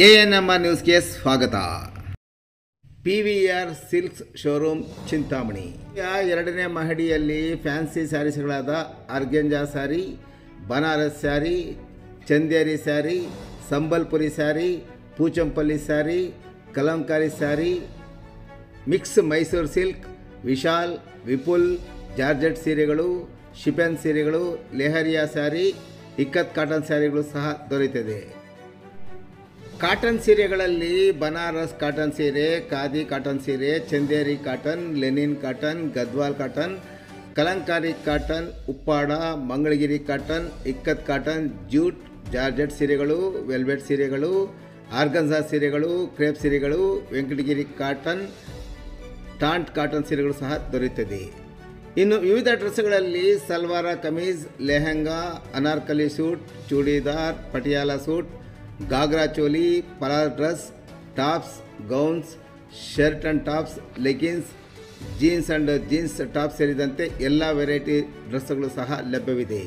ANMR ನ್ಯೂಸ್ಗೆ ಸ್ವಾಗತ. PVR silks showroom Chintamani ಎರಡನೇ ಮಹಡಿಯಲ್ಲಿ ಫ್ಯಾನ್ಸಿ ಸ್ಯಾರೀಸ್ಗಳಾದ organza sari, Banaras sari, Chanderi sari, Sambalpuri sari, Pochampalli sari, Kalamkari sari, mix Mysore silk, Vishal, Vipul, georgette ಸೀರೆಗಳು, ಶಿಫಾನ್ ಸೀರೆಗಳು, ಲೆಹರಿಯಾ ಸ್ಯಾರಿ, ಇಕ್ಕತ್ ಕಾಟನ್ ಸ್ಯಾರಿಗಳು ಸಹ ದೊರೆಯುತ್ತದೆ. ಕಾಟನ್ ಸೀರೆಗಳಲ್ಲಿ ಬನಾರಸ್ ಕಾಟನ್ ಸೀರೆ, ಖಾದಿ ಕಾಟನ್ ಸೀರೆ, Chanderi cotton, Lenin cotton, Gadwal cotton, Kalamkari cotton, Uppada, Mangalagiri cotton, ikat cotton, jute, georgette ಸೀರೆಗಳು, ವೆಲ್ವೆಟ್ ಸೀರೆಗಳು, ಆರ್ಗನ್ಜಾ ಸೀರೆಗಳು, ಕ್ರೇಪ್ ಸೀರೆಗಳು, ವೆಂಕಟಗಿರಿ ಕಾಟನ್, ಟಾಂಟ್ ಕಾಟನ್ ಸೀರೆಗಳು ಸಹ ದೊರೆಯುತ್ತದೆ. ಇನ್ನು ವಿವಿಧ ಡ್ರೆಸ್ಗಳಲ್ಲಿ ಸಲ್ವಾರ ಕಮೀಜ್, ಲೆಹಂಗಾ, ಅನಾರ್ಕಲಿ ಸೂಟ್, ಚೂಡಿದಾರ್, ಪಟಿಯಾಲ ಸೂಟ್, ಗಾಗ್ರಾ ಚೋಲಿ, ಪಲಾರ್ dress, tops, gowns, shirt and tops, leggings, jeans and jeans top ಸೇರಿದಂತೆ ಎಲ್ಲ ವೆರೈಟಿ ಡ್ರೆಸ್ಗಳು ಸಹ ಲಭ್ಯವಿದೆ.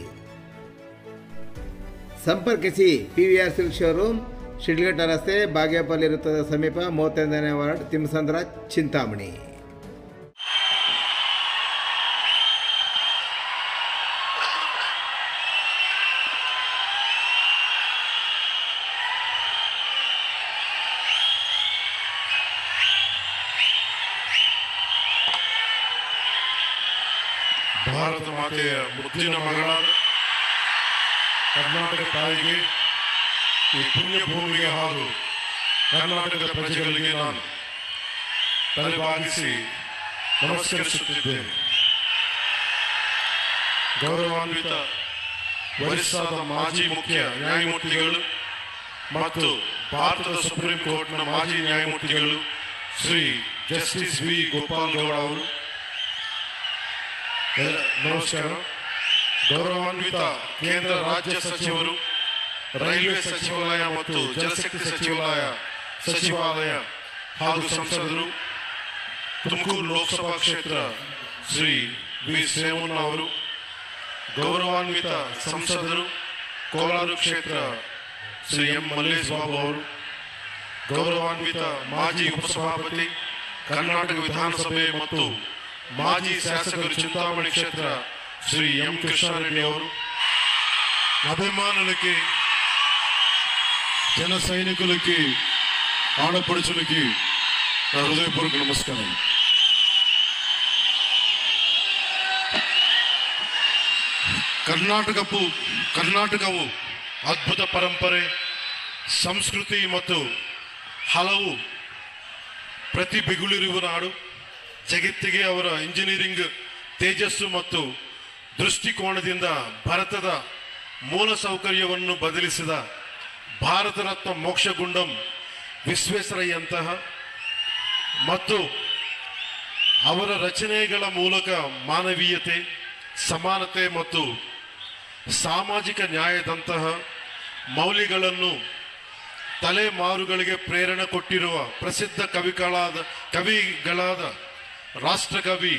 ಸಂಪರ್ಕಿಸಿ PVR ಸಿಲ್ಕ್ ಶೋರೂಮ್, ಶಿಡ್ಲಘಟ್ಟ ರಸ್ತೆ, ಬಾಗೇಪಲ್ಲಿ ವೃತ್ತದ ಸಮೀಪ, 35ನೇ ವಾರ್ಡ್, ತಿಮ್ಮಸಂದ್ರ, ಚಿಂತಾಮಣಿ. ಭಾರತ ಮಾತೆಯ ಮುದ್ದಿನ ಮಗಳಾದ ಕರ್ನಾಟಕ ತಾಯಿಗೆ, ಈ ಪುಣ್ಯ ಭೂಮಿಗೆ ಹಾಗೂ ಕರ್ನಾಟಕದ ಪ್ರಜೆಗಳಿಗೆ ನಾನು ತಲೆಬಾಗಿಸಿ ನಮಸ್ಕರಿಸುತ್ತಿದ್ದೇನೆ. ಗೌರವಾನ್ವಿತ ಒರಿಸ್ಸಾದ ಮಾಜಿ ಮುಖ್ಯ ನ್ಯಾಯಮೂರ್ತಿಗಳು ಮತ್ತು ಭಾರತದ ಸುಪ್ರೀಂ ಕೋರ್ಟ್ನ ಮಾಜಿ ನ್ಯಾಯಮೂರ್ತಿಗಳು ಶ್ರೀ ಜಸ್ಟಿಸ್ ವಿ ಗೋಪಾಲ್ ಗೌಡ ಅವರು, ನಮಸ್ಕಾರ. ಗೌರವಾನ್ವಿತ ಕೇಂದ್ರ ರಾಜ್ಯ ಸಚಿವರು, ರೈಲ್ವೆ ಸಚಿವಾಲಯ ಮತ್ತು ಜಲಶಕ್ತಿ ಸಚಿವಾಲಯ ಹಾಗೂ ಸಂಸದರು, ತುಮಕೂರು ಲೋಕಸಭಾ ಕ್ಷೇತ್ರ ಶ್ರೀ ವಿ ಶ್ರೇವಣ್ಣ ಅವರು, ಗೌರವಾನ್ವಿತ ಸಂಸದರು, ಕೋಲಾರ ಕ್ಷೇತ್ರ ಶ್ರೀ ಎಂ ಮಲ್ಲೇಶ್ ಬಾಬು ಅವರು, ಗೌರವಾನ್ವಿತ ಮಾಜಿ ಉಪಸಭಾಪತಿ, ಕರ್ನಾಟಕ ವಿಧಾನಸಭೆ ಮತ್ತು ಮಾಜಿ ಶಾಸಕರು, ಚಿಂತಾಮಣಿ ಕ್ಷೇತ್ರ ಶ್ರೀ ಎಂ ಕೃಷ್ಣಾರೆಡ್ಡಿ ಅವರು, అభిమానులకి, జన సైనికులకి, ఆడపడుచులకి నా హృదయపూర్వక నమస్కారం. ಕರ್ನಾಟಕವು ಅದ್ಭುತ ಪರಂಪರೆ, ಸಂಸ್ಕೃತಿ ಮತ್ತು ಹಲವು ಪ್ರತಿಭೆಗಳಿರುವ ನಾಡು. ಜಗತ್ತಿಗೆ ಅವರ ಇಂಜಿನಿಯರಿಂಗ್ ತೇಜಸ್ಸು ಮತ್ತು ದೃಷ್ಟಿಕೋನದಿಂದ ಭಾರತದ ಮೂಲಸೌಕರ್ಯವನ್ನು ಬದಲಿಸಿದ ಭಾರತ ರತ್ನ ಮೋಕ್ಷಗುಂಡಂ ವಿಶ್ವೇಶ್ವರಯ್ಯಂತಹ ಮತ್ತು ಅವರ ರಚನೆಗಳ ಮೂಲಕ ಮಾನವೀಯತೆ, ಸಮಾನತೆ ಮತ್ತು ಸಾಮಾಜಿಕ ನ್ಯಾಯದಂತಹ ಮೌಲ್ಯಗಳನ್ನು ತಲೆಮಾರುಗಳಿಗೆ ಪ್ರೇರಣೆ ಕೊಟ್ಟಿರುವ ಪ್ರಸಿದ್ಧ ಕವಿಗಳಾದ ರಾಷ್ಟ್ರಕವಿ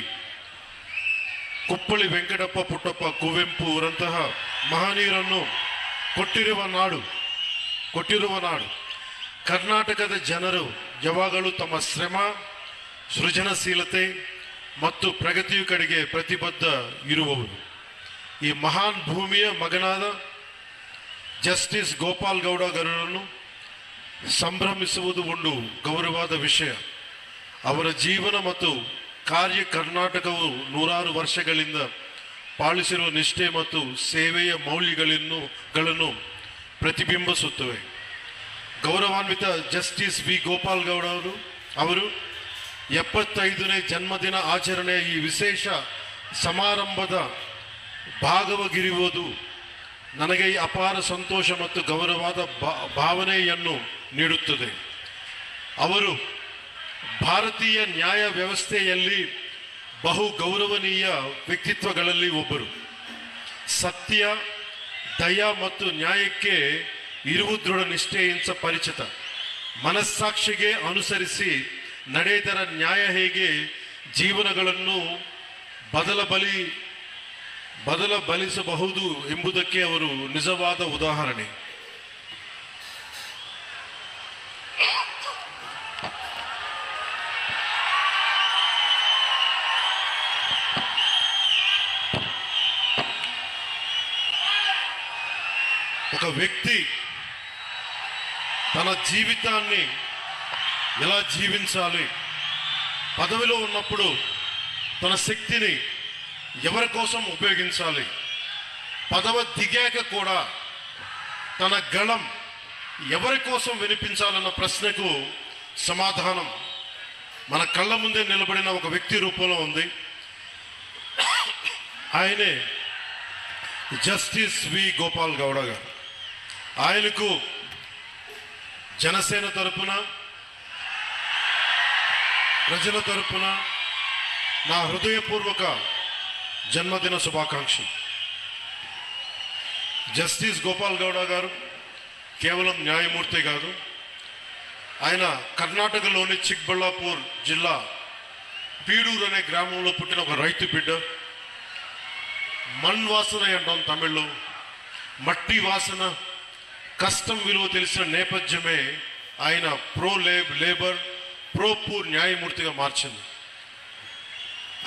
ಕುಪ್ಪಳಿ ವೆಂಕಟಪ್ಪ ಪುಟ್ಟಪ್ಪ ಕುವೆಂಪು ಅವರಂತಹ ಮಹನೀಯರನ್ನು ಕೊಟ್ಟಿರುವ ನಾಡು. ಕರ್ನಾಟಕದ ಜನರು ಯಾವಾಗಲೂ ತಮ್ಮ ಶ್ರಮ, ಸೃಜನಶೀಲತೆ ಮತ್ತು ಪ್ರಗತಿಯ ಕಡೆಗೆ ಪ್ರತಿಬದ್ಧ ಇರುವವರು. ಈ ಮಹಾನ್ ಭೂಮಿಯ ಮಗನಾದ ಜಸ್ಟಿಸ್ ಗೋಪಾಲ್ ಗೌಡ ಅವರನ್ನು ಸಂಭ್ರಮಿಸುವುದು ಒಂದು ಗೌರವವಾದ ವಿಷಯ. ಅವರ ಜೀವನ ಮತ್ತು ಕಾರ್ಯ ಕರ್ನಾಟಕವು ನೂರಾರು ವರ್ಷಗಳಿಂದ ಪಾಲಿಸಿರುವ ನಿಷ್ಠೆ ಮತ್ತು ಸೇವೆಯ ಮೌಲ್ಯಗಳನ್ನು ಪ್ರತಿಬಿಂಬಿಸುತ್ತವೆ. ಗೌರವಾನ್ವಿತ ಜಸ್ಟಿಸ್ ವಿ ಗೋಪಾಲ್ ಗೌಡ ಅವರು 75ನೇ ಜನ್ಮದಿನ ಆಚರಣೆಯ ಈ ವಿಶೇಷ ಸಮಾರಂಭದ ಭಾಗವಾಗಿರುವುದು ನನಗೆ ಅಪಾರ ಸಂತೋಷ ಮತ್ತು ಗೌರವವಾದ ಭಾವನೆಯನ್ನು ನೀಡುತ್ತದೆ. ಅವರು ಭಾರತೀಯ ನ್ಯಾಯ ವ್ಯವಸ್ಥೆಯಲ್ಲಿ ಬಹು ಗೌರವನೀಯ ವ್ಯಕ್ತಿತ್ವಗಳಲ್ಲಿ ಒಬ್ಬರು. ಸತ್ಯ, ದಯ ಮತ್ತು ನ್ಯಾಯಕ್ಕೆ ಇರುವ ದೃಢ ನಿಷ್ಠೆಯಿಂದ ಪರಿಚಿತ. ಮನಸ್ಸಾಕ್ಷಿಗೆ ಅನುಸರಿಸಿ ನಡೆದರ ನ್ಯಾಯ ಹೇಗೆ ಜೀವನಗಳನ್ನು ಬದಲಬಲಿಸಬಹುದು ಎಂಬುದಕ್ಕೆ ಅವರು ನಿಜವಾದ ಉದಾಹರಣೆ. ఒక వ్యక్తి తన జీవితాన్ని ఎలా జీవించాలి, పదవిలో ఉన్నప్పుడు తన శక్తిని ఎవరి కోసం ఉపయోగించాలి, పదవి దిగాక కూడా తన గళం ఎవరి కోసం వినిపించాలన్న ప్రశ్నకు సమాధానం మన కళ్ళ ముందే నిలబడిన ఒక వ్యక్తి రూపంలో ఉంది. ఆయనే జస్టిస్ వి గోపాల్ గౌడ గారు. ఆయనకు జనసేన తరపున, ప్రజల తరపున నా హృదయపూర్వక జన్మదిన శుభాకాంక్షలు. జస్టిస్ గోపాల్ గౌడ గారు కేవలం న్యాయమూర్తి కాదు, ఆయన కర్ణాటకలోని చిక్బళ్ళాపూర్ జిల్లా పీడూరు అనే గ్రామంలో పుట్టిన ఒక రైతు బిడ్డ. మణ్ వాసన అంటాం తమిళ్లో, మట్టి వాసన, కష్టం విలువ తెలిసిన నేపథ్యమే ఆయన లేబర్ ప్రో పూర్ న్యాయమూర్తిగా మార్చింది.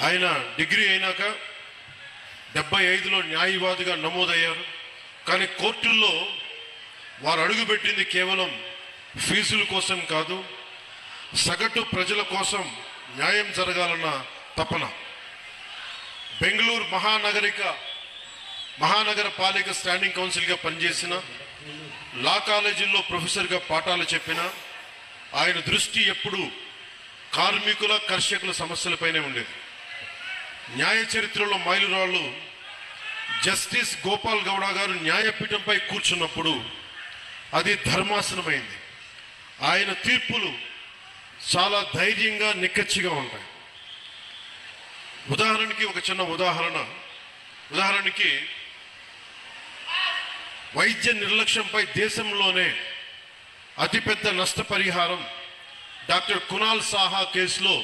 ఆయన డిగ్రీ అయినాక 75లో న్యాయవాదిగా నమోదయ్యారు. కానీ కోర్టుల్లో వారు అడుగుపెట్టింది కేవలం ఫీజుల కోసం కాదు, సగటు ప్రజల కోసం న్యాయం జరగాలన్న తపన. బెంగళూరు మహానగర పాలిక స్టాండింగ్ కౌన్సిల్గా పనిచేసిన, లా కాలేజీల్లో ప్రొఫెసర్గా పాఠాలు చెప్పిన ఆయన దృష్టి ఎప్పుడూ కార్మికుల, కర్షకుల సమస్యలపైనే ఉండేది. న్యాయ చరిత్రలో మైలురాళ్ళు జస్టిస్ గోపాల్ గౌడ గారు న్యాయపీఠంపై కూర్చున్నప్పుడు అది ధర్మాసనమైంది. ఆయన తీర్పులు చాలా ధైర్యంగా, నిక్కచ్చిగా ఉంటాయి. ఉదాహరణకి ఒక చిన్న ఉదాహరణకి వైద్య నిర్లక్ష్యంపై దేశంలోనే అతిపెద్ద నష్టపరిహారం డాక్టర్ కునాల్ సాహా కేసులో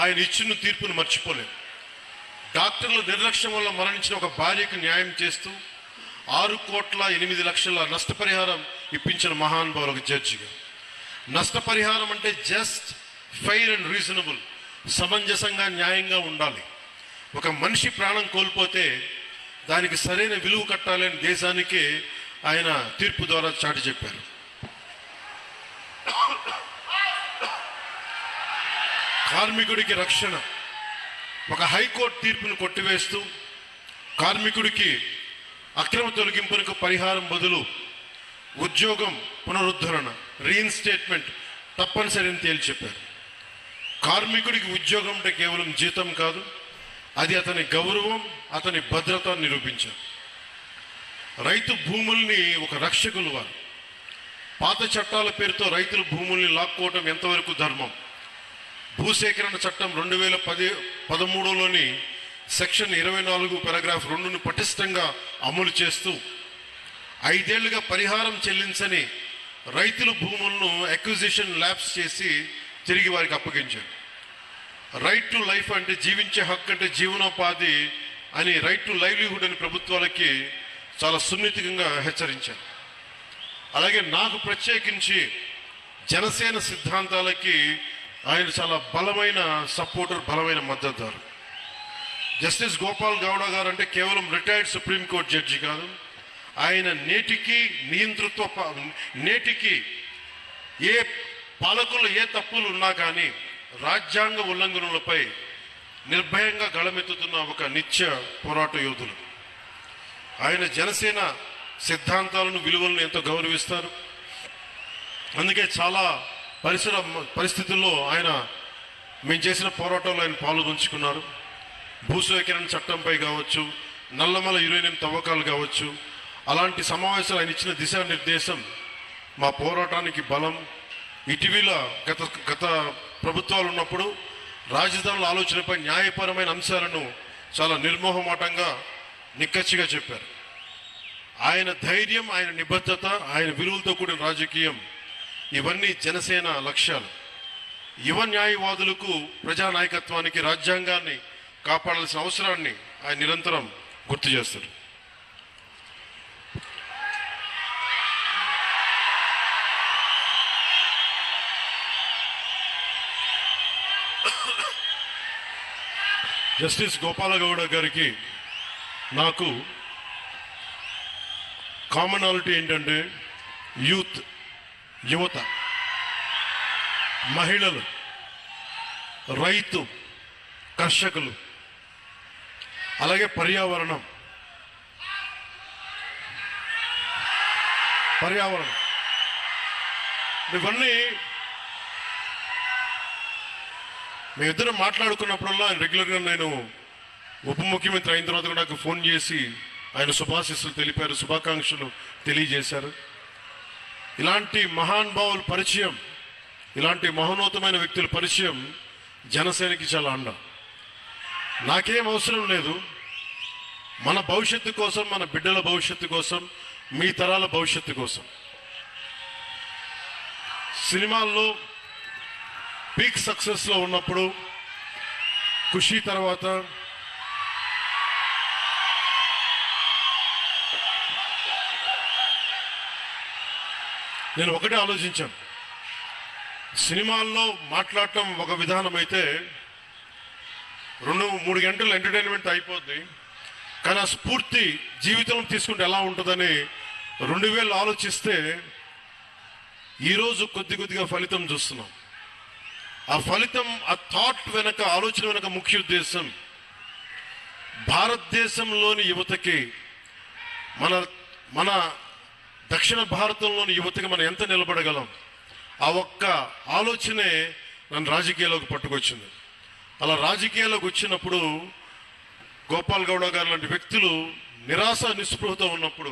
ఆయన ఇచ్చిన తీర్పును మర్చిపోలేదు. డాక్టర్ల నిర్లక్ష్యం వల్ల మరణించిన ఒక భార్యకు న్యాయం చేస్తూ 6,08,00,000 నష్టపరిహారం ఇప్పించిన మహానుభావులు ఒక జడ్జిగా. నష్టపరిహారం అంటే జస్ట్, ఫెయిర్ అండ్ రీజనబుల్, సమంజసంగా, న్యాయంగా ఉండాలి. ఒక మనిషి ప్రాణం కోల్పోతే దానికి సరైన విలువ కట్టాలి అని దేశానికి ఆయన తీర్పు ద్వారా చాటి చెప్పారు. కార్మికుడికి రక్షణ, ఒక హైకోర్టు తీర్పును కొట్టివేస్తూ కార్మికుడికి అక్రమ తొలగింపునకు పరిహారం బదులు ఉద్యోగం పునరుద్ధరణ, రీఇన్స్టేట్మెంట్ తప్పనిసరి అని తేల్చి చెప్పారు. కార్మికుడికి ఉద్యోగం అంటే కేవలం జీతం కాదు, అది అతని గౌరవం, అతని భద్రత నిరూపించారు. రైతు భూముల్ని ఒక రక్షకులు వారు. పాత చట్టాల పేరుతో రైతుల భూముల్ని లాక్కోవటం ఎంతవరకు ధర్మం? భూసేకరణ చట్టం 2013లోని సెక్షన్ 24 పారాగ్రాఫ్ 2ను పటిష్టంగా అమలు చేస్తూ 5 ఏళ్లుగా పరిహారం చెల్లించని రైతుల భూములను అక్విజిషన్ ల్యాబ్స్ చేసి తిరిగి వారికి అప్పగించారు. రైట్ టు లైఫ్ అంటే జీవించే హక్కు అంటే జీవనోపాధి అని, రైట్ టు లైవ్లీహుడ్ అని ప్రభుత్వాలకి చాలా సున్నితంగా హెచ్చరించారు. అలాగే నాకు ప్రత్యేకించి జనసేన సిద్ధాంతాలకి ఆయన చాలా బలమైన సపోర్టర్, బలమైన మద్దతుదారు. జస్టిస్ గోపాల్ గౌడ గారు అంటే కేవలం రిటైర్డ్ సుప్రీంకోర్టు జడ్జి కాదు, ఆయన నేటికి ఏ పాలకులు ఏ తప్పులు ఉన్నా కానీ రాజ్యాంగ ఉల్లంఘనలపై నిర్భయంగా గళమెత్తుతున్న ఒక నిత్య పోరాట యోధులు. ఆయన జనసేన సిద్ధాంతాలను, విలువలను ఎంతో గౌరవిస్తారు. అందుకే చాలా పరిస్థితుల్లో మేము చేసిన పోరాటంలో ఆయన పాల్గొంచుకున్నారు. భూసేకరణ చట్టంపై కావచ్చు, నల్లమల యురేనియం తవ్వకాలు కావచ్చు, అలాంటి సమావేశాలు ఆయన ఇచ్చిన దిశానిర్దేశం మా పోరాటానికి బలం. ఇటీవల గత ప్రభుత్వాలు ఉన్నప్పుడు రాజధానుల ఆలోచనపై న్యాయపరమైన అంశాలను చాలా నిర్మోహమాటంగా, నిక్కచ్చిగా చెప్పారు. ఆయన ధైర్యం, ఆయన నిబద్ధత, ఆయన విలువలతో కూడిన రాజకీయం, ఇవన్నీ జనసేన లక్ష్యాలు. యువ న్యాయవాదులకు, ప్రజానాయకత్వానికి, రాజ్యాంగాన్ని కాపాడాల్సిన అవసరాన్ని ఆయన నిరంతరం గుర్తు చేస్తారు. జస్టిస్ గోపాల గౌడ గారికి నాకు కామనాలిటీ ఏంటంటే యువత, మహిళలు, రైతు, కర్షకులు, అలాగే పర్యావరణం ఇవన్నీ మేమిద్దరం మాట్లాడుకున్నప్పుడల్లా రెగ్యులర్గా నేను ఉప ముఖ్యమంత్రి అయిన తర్వాత కూడా నాకు ఫోన్ చేసి ఆయన శుభాశీస్సులు తెలిపారు, శుభాకాంక్షలు తెలియజేశారు. ఇలాంటి మహానుభావుల పరిచయం, ఇలాంటి మహోన్నతమైన వ్యక్తుల పరిచయం జనసేనకి చాలా అండ. నాకేం అవసరం లేదు, మన భవిష్యత్తు కోసం, మన బిడ్డల భవిష్యత్తు కోసం, మీ తరాల భవిష్యత్తు కోసం. సినిమాల్లో పీక్ సక్సెస్లో ఉన్నప్పుడు, ఖుషి తర్వాత నేను ఒకటే ఆలోచించాను. సినిమాల్లో మాట్లాడటం ఒక విధానం అయితే 2-3 గంటలు ఎంటర్టైన్మెంట్ అయిపోద్ది, కానీ ఆ స్ఫూర్తి జీవితం తీసుకుంటే ఎలా ఉంటుందని 2000 ఆలోచిస్తే ఈరోజు కొద్దిగా ఫలితం చూస్తున్నాం. ఆ ఫలితం, ఆ థాట్ వెనక, ఆలోచన వెనక ముఖ్య ఉద్దేశం భారతదేశంలోని యువతకి, మన దక్షిణ భారతంలోని యువతకి మనం ఎంత నిలబడగలం, ఆ ఒక్క ఆలోచనే నన్ను రాజకీయాల్లోకి పట్టుకొచ్చింది. అలా రాజకీయాల్లోకి వచ్చినప్పుడు గోపాల్ గౌడ గారు లాంటి వ్యక్తులు నిరాశ నిస్పృహతో ఉన్నప్పుడు,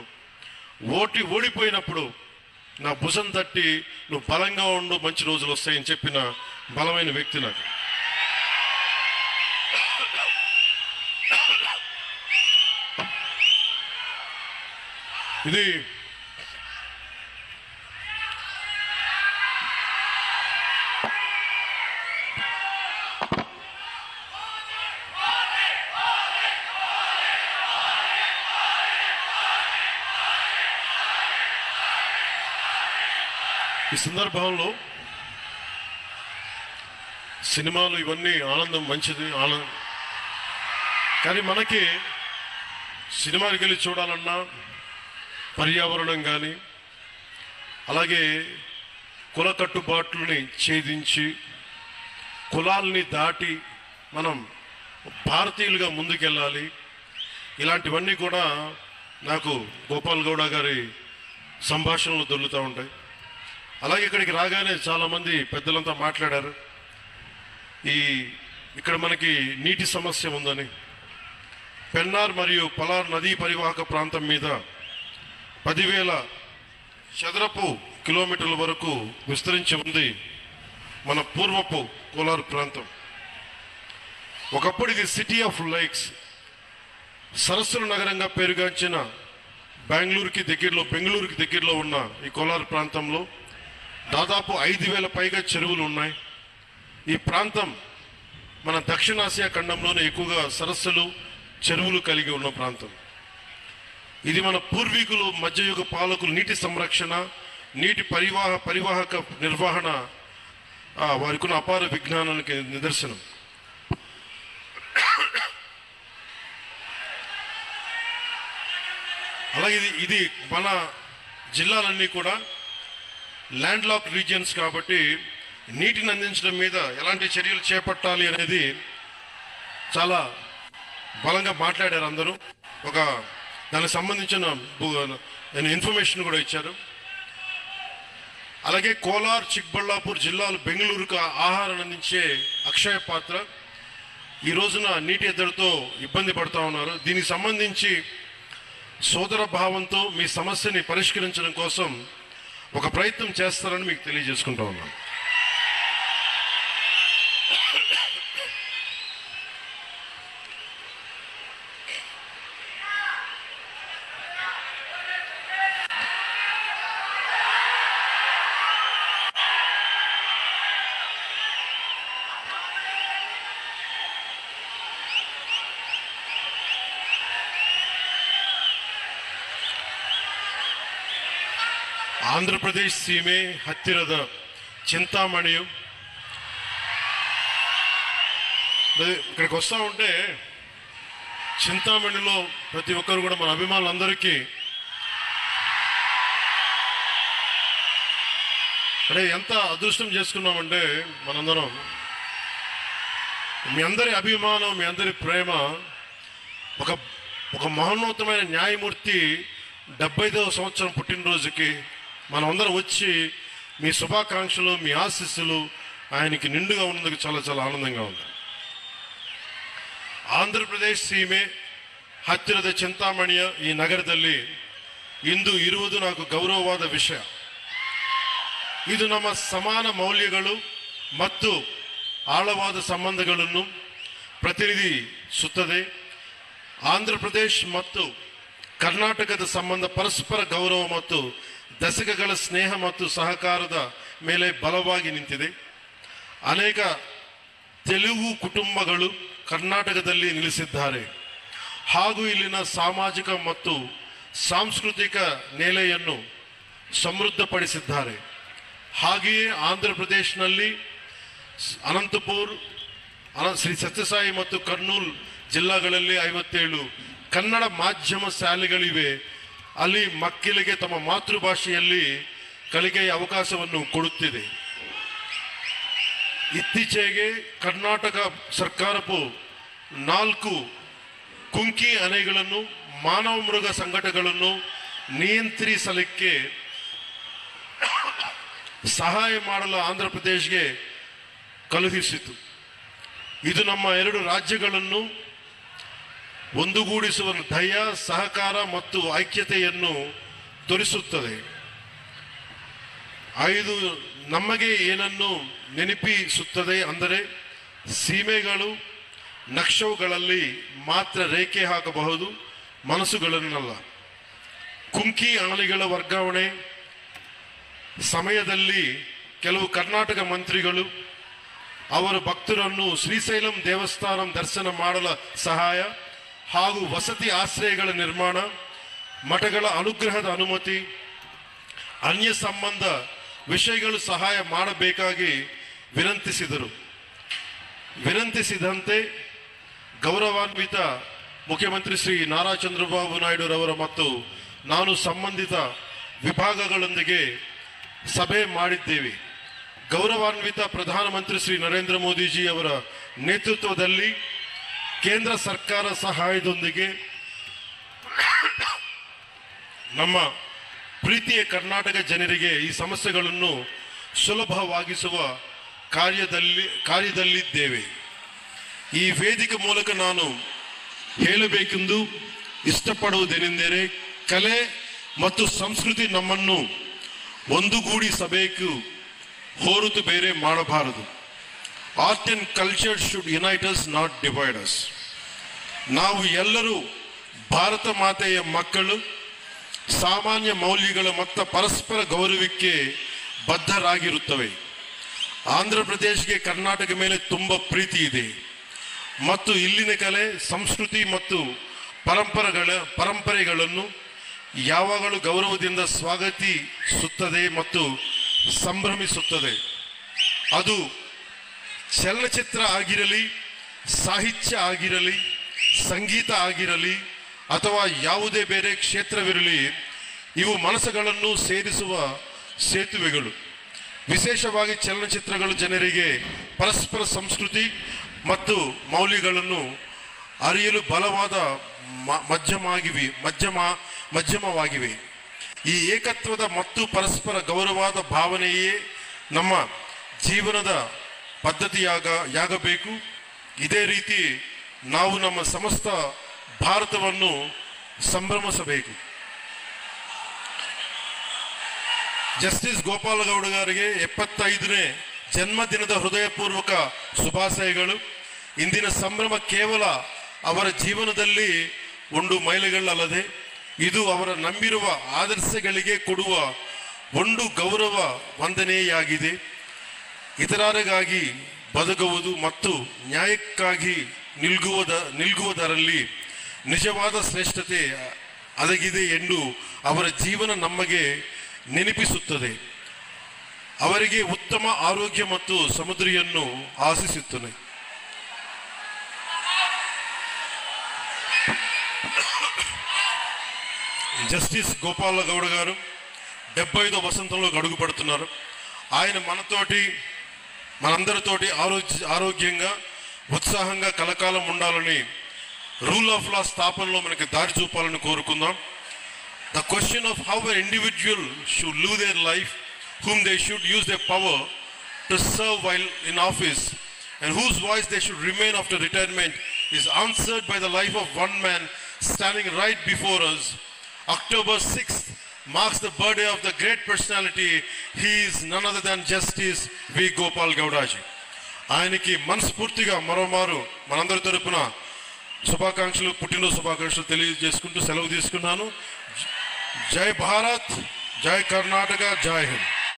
ఓడిపోయినప్పుడు నా భుజం తట్టి నువ్వు బలంగా ఉండు, మంచి రోజులు వస్తాయని చెప్పిన బలమైన వ్యక్తి నాకు. ఇది ఈ సందర్భంలో సినిమాలు ఇవన్నీ ఆనందం, మంచిది, ఆనందం. కానీ మనకి సినిమాకి వెళ్ళి చూడాలన్నా పర్యావరణం కానీ, అలాగే కుల కట్టుబాట్లని ఛేదించి, కులాల్ని దాటి మనం భారతీయులుగా ముందుకెళ్ళాలి. ఇలాంటివన్నీ కూడా నాకు గోపాల్ గౌడ గారి సంభాషణలు దొరుకుతూ ఉంటాయి. అలాగే ఇక్కడికి రాగానే చాలామంది పెద్దలంతా మాట్లాడారు, ఇక్కడ మనకి నీటి సమస్య ఉందని. పెన్నార్ మరియు పలార్ నదీ పరివాహక ప్రాంతం మీద 10,000 చదరపు కిలోమీటర్ల వరకు విస్తరించి ఉంది మన పూర్వపు కోలార్ ప్రాంతం. ఒకప్పుడు ఇది సిటీ ఆఫ్ లేక్స్, సరస్సుల నగరంగా పేరుగాంచిన బెంగళూరుకి దగ్గరలో ఉన్న ఈ కోలార్ ప్రాంతంలో దాదాపు 5,000 పైగా చెరువులు ఉన్నాయి. ఈ ప్రాంతం మన దక్షిణాసియా ఖండంలోనే ఎక్కువగా సరస్సులు, చెరువులు కలిగి ఉన్న ప్రాంతం. ఇది మన పూర్వీకులు, మధ్యయుగ పాలకులు నీటి సంరక్షణ, నీటి పరివాహక నిర్వహణ వారికి ఉన్న అపార విజ్ఞానానికి నిదర్శనం. అలాగే ఇది మన జిల్లాలన్నీ కూడా ల్యాండ్ లాక్ రీజియన్స్ కాబట్టి నీటిని అందించడం మీద ఎలాంటి చర్యలు చేపట్టాలి అనేది చాలా బలంగా మాట్లాడారు అందరూ. దానికి సంబంధించిన ఇన్ఫర్మేషన్ కూడా ఇచ్చారు. అలాగే కోలార్, చిక్బళ్ళాపూర్ జిల్లాలు బెంగళూరుకు ఆహారం అందించే అక్షయ పాత్ర ఈ రోజున నీటి ఎద్దడితో ఇబ్బంది పడుతూ ఉన్నారు. దీనికి సంబంధించి సోదర భావంతో మీ సమస్యని పరిష్కరించడం కోసం ఒక ప్రయత్నం చేస్తారని మీకు తెలియజేసుకుంటా ఉన్నాను. ಆಂಧ್ರಪ್ರದೇಶ ಸೀಮೆ ಹತ್ತಿರದ చింతామణి ఇక్కడికి వస్తూ ఉంటే చింతామణిలో ప్రతి ఒక్కరు కూడా మన అభిమానులందరికీ అంటే ఎంత అదృష్టం చేసుకున్నామంటే మనందరం, మీ అందరి అభిమానం, మీ అందరి ప్రేమ, ఒక ఒక మహోన్నతమైన న్యాయమూర్తి 75వ సంవత్సరం పుట్టినరోజుకి మనమందరం వచ్చి మీ శుభాకాంక్షలు, మీ ఆశీస్సులు ఆయనకి నిండుగా ఉన్నందుకు చాలా చాలా ಆನಂದಂగా ఉంది. ಆಂಧ್ರಪ್ರದೇಶ ಸೀಮೆ ಹತ್ತಿರದ ಚಿಂತಾಮಣಿಯ ಈ ನಗರದಲ್ಲಿ ಇಂದು ಇರುವುದು నాకు ಗೌರವವಾದ ವಿಷಯ. ಇದು ನಮ್ಮ ಸಮಾನ ಮೌಲ್ಯಗಳು ಮತ್ತು ಆಳವಾದ ಸಂಬಂಧಗಳನ್ನು ಪ್ರತಿನಿಧಿಸುತ್ತದೆ. ಆಂಧ್ರಪ್ರದೇಶ ಮತ್ತು ಕರ್ನಾಟಕದ ಸಂಬಂಧ ಪರಸ್ಪರ ಗೌರವ ಮತ್ತು ದಶಕಗಳ ಸ್ನೇಹ ಮತ್ತು ಸಹಕಾರದ ಮೇಲೆ ಬಲವಾಗಿ ನಿಂತಿದೆ. ಅನೇಕ ತೆಲುಗು ಕುಟುಂಬಗಳು ಕರ್ನಾಟಕದಲ್ಲಿ ನೆಲೆಸಿದ್ದಾರೆ ಹಾಗೂ ಇಲ್ಲಿನ ಸಾಮಾಜಿಕ ಮತ್ತು ಸಾಂಸ್ಕೃತಿಕ ನೆಲೆಯನ್ನು ಸಮೃದ್ಧಪಡಿಸಿದ್ದಾರೆ. ಹಾಗೆಯೇ ಆಂಧ್ರಪ್ರದೇಶನಲ್ಲಿ ಅನಂತಪುರ, ಶ್ರೀ ಸತ್ಯಸಾಯಿ ಮತ್ತು ಕರ್ನೂಲ್ ಜಿಲ್ಲಾಗಳಲ್ಲಿ 57 ಕನ್ನಡ ಮಾಧ್ಯಮ ಶಾಲೆಗಳಿವೆ. ಅಲ್ಲಿ ಮಕ್ಕಳಿಗೆ ತಮ್ಮ ಮಾತೃಭಾಷೆಯಲ್ಲಿ ಕಲಿಕೆಯ ಅವಕಾಶವನ್ನು ಕೊಡುತ್ತಿದೆ. ಇತ್ತೀಚೆಗೆ ಕರ್ನಾಟಕ ಸರ್ಕಾರವು 4 ಕುಂಕಿ ಅಣೆಗಳನ್ನು ಮಾನವ ಮೃಗ ಸಂಘಟನೆಗಳನ್ನು ನಿಯಂತ್ರಿಸಲಿಕ್ಕೆ ಸಹಾಯ ಮಾಡಲು ಆಂಧ್ರಪ್ರದೇಶಗೆ ಕಳುಹಿಸಿತು. ಇದು ನಮ್ಮ 2 ರಾಜ್ಯಗಳನ್ನು ಒಂದುಗೂಡಿಸುವ ಧೈರ್ಯ, ಸಹಕಾರ ಮತ್ತು ಐಕ್ಯತೆಯನ್ನು ತೋರಿಸುತ್ತದೆ. 5 ನಮಗೆ ಏನನ್ನು ನೆನಪಿಸುತ್ತದೆ ಅಂದರೆ ಸೀಮೆಗಳು ನಕ್ಷೆಗಳಲ್ಲಿ ಮಾತ್ರ ರೇಖೆ ಹಾಕಬಹುದು, ಮನಸ್ಸುಗಳನ್ನಲ್ಲ. ಕುಂಕಿ ಆನೆಗಳ ವರ್ಗಾವಣೆ ಸಮಯದಲ್ಲಿ ಕೆಲವು ಕರ್ನಾಟಕ ಮಂತ್ರಿಗಳು ಅವರ ಭಕ್ತರನ್ನು ಶ್ರೀಶೈಲಂ ದೇವಸ್ಥಾನ ದರ್ಶನ ಮಾಡಲು ಸಹಾಯ ಹಾಗೂ ವಸತಿ ಆಶ್ರಯಗಳ ನಿರ್ಮಾಣ, ಮಠಗಳ ಅನುಗ್ರಹದ ಅನುಮತಿ, ಅನ್ಯ ಸಂಬಂಧ ವಿಷಯಗಳು ಸಹಾಯ ಮಾಡಬೇಕಾಗಿ ವಿನಂತಿಸಿದಂತೆ ಗೌರವಾನ್ವಿತ ಮುಖ್ಯಮಂತ್ರಿ ಶ್ರೀ ನಾರಾ ಚಂದ್ರಬಾಬು ನಾಯ್ಡುರವರ ಮತ್ತು ನಾನು ಸಂಬಂಧಿತ ವಿಭಾಗಗಳೊಂದಿಗೆ ಸಭೆ ಮಾಡಿದ್ದೇವೆ. ಗೌರವಾನ್ವಿತ ಪ್ರಧಾನಮಂತ್ರಿ ಶ್ರೀ ನರೇಂದ್ರ ಮೋದಿಜಿ ಅವರ ನೇತೃತ್ವದಲ್ಲಿ ಕೇಂದ್ರ ಸರ್ಕಾರ ಸಹಾಯದೊಂದಿಗೆ ನಮ್ಮ ಪ್ರೀತಿಯ ಕರ್ನಾಟಕ ಜನರಿಗೆ ಈ ಸಮಸ್ಯೆಗಳನ್ನು ಸುಲಭವಾಗಿಸುವ ಕಾರ್ಯದಲ್ಲಿದ್ದೇವೆ. ಈ ವೇದಿಕೆ ಮೂಲಕ ನಾನು ಹೇಳಬೇಕೆಂದು ಇಷ್ಟಪಡುವುದೇನೆಂದರೆ, ಕಲೆ ಮತ್ತು ಸಂಸ್ಕೃತಿ ನಮ್ಮನ್ನು ಒಂದುಗೂಡಿಸಬೇಕು, ಹೊರತು ಬೇರೆ ಮಾಡಬಾರದು. Art and culture should unite us, not divide us. ನಾವು ಎಲ್ಲರೂ ಭಾರತ ಮಾತೆಯ ಮಕ್ಕಳು, ಸಾಮಾನ್ಯ ಮೌಲ್ಯಗಳ ಮತ್ತು ಪರಸ್ಪರ ಗೌರವಕ್ಕೆ ಬದ್ಧರಾಗಿರುತ್ತವೆ. ಆಂಧ್ರಪ್ರದೇಶಕ್ಕೆ ಕರ್ನಾಟಕ ಮೇಲೆ ತುಂಬ ಪ್ರೀತಿ ಇದೆ ಮತ್ತು ಇಲ್ಲಿನ ಕಲೆ, ಸಂಸ್ಕೃತಿ ಮತ್ತು ಪರಂಪರೆಗಳನ್ನು ಯಾವಾಗಲೂ ಗೌರವದಿಂದ ಸ್ವಾಗತಿಸುತ್ತದೆ ಮತ್ತು ಸಂಭ್ರಮಿಸುತ್ತದೆ. ಅದು ಚಲನಚಿತ್ರ ಆಗಿರಲಿ, ಸಾಹಿತ್ಯ ಆಗಿರಲಿ, ಸಂಗೀತ ಆಗಿರಲಿ ಅಥವಾ ಯಾವುದೇ ಬೇರೆ ಕ್ಷೇತ್ರವಿರಲಿ, ಇವು ಮನಸ್ಸುಗಳನ್ನು ಸೇರಿಸುವ ಸೇತುವೆಗಳು. ವಿಶೇಷವಾಗಿ ಚಲನಚಿತ್ರಗಳು ಜನರಿಗೆ ಪರಸ್ಪರ ಸಂಸ್ಕೃತಿ ಮತ್ತು ಮೌಲ್ಯಗಳನ್ನು ಅರಿಯಲು ಬಲವಾದ ಮಾಧ್ಯಮವಾಗಿವೆ. ಈ ಏಕತ್ವದ ಮತ್ತು ಪರಸ್ಪರ ಗೌರವದ ಭಾವನೆಯೇ ನಮ್ಮ ಜೀವನದ ಪದ್ಧತಿಯಾಗಬೇಕು. ಇದೇ ರೀತಿ ನಾವು ನಮ್ಮ ಸಮಸ್ತ ಭಾರತವನ್ನು ಸಂಭ್ರಮಿಸಬೇಕು. ಜಸ್ಟಿಸ್ ಗೋಪಾಲಗೌಡ ಅವರಿಗೆ 75ನೇ ಜನ್ಮದಿನದ ಹೃದಯಪೂರ್ವಕ ಶುಭಾಶಯಗಳು. ಇಂದಿನ ಸಂಭ್ರಮ ಕೇವಲ ಅವರ ಜೀವನದಲ್ಲಿ ಒಂದು ಮೈಲಿಗಲ್ಲದೆ, ಇದು ಅವರ ನಂಬಿರುವ ಆದರ್ಶಗಳಿಗೆ ಕೊಡುವ ಒಂದು ಗೌರವ ವಂದನೆಯಾಗಿದೆ. ಇತರರಿಗಾಗಿ ಬದುಕುವುದು ಮತ್ತು ನ್ಯಾಯಕ್ಕಾಗಿ ನಿಲ್ಲುವುದರಲ್ಲಿ ನಿಜವಾದ ಶ್ರೇಷ್ಠತೆ ಅಡಗಿದೆ ಎಂದು ಅವರ ಜೀವನ ನಮಗೆ ನೆನಪಿಸುತ್ತದೆ. ಅವರಿಗೆ ಉತ್ತಮ ಆರೋಗ್ಯ ಮತ್ತು ಸಮೃದ್ಧಿಯನ್ನು ಆಶಿಸುತ್ತೇನೆ. జస్టిస్ గోపాలగౌడ గారు 75వ వసంతంలో అడుగు పడుతున్నారు. ఆయన మనతోటి మనందరితోటి ఆరోగ్యంగా ఉత్సాహంగా కలకాలం ఉండాలని రూల్ ఆఫ్ లా స్థాపనలో మనకి దారి చూపాలని కోరుకుందాం. The question of how an individual should live their life, whom they should use their power to serve while in office, and whose voice they should remain after retirement is answered by the life of one man standing right before us. October 6th marks the birthday of the great personality. He is none other than Justice V. Gopal Gowdaji. ఆయనకి మనస్ఫూర్తిగా మరోమారు మనందరి తరపున శుభాకాంక్షలు, పుట్టినరోజు శుభాకాంక్షలు తెలియజేసుకుంటూ సెలవు తీసుకున్నాను. జై భారత్, జై కర్ణాటక, జై హింద్.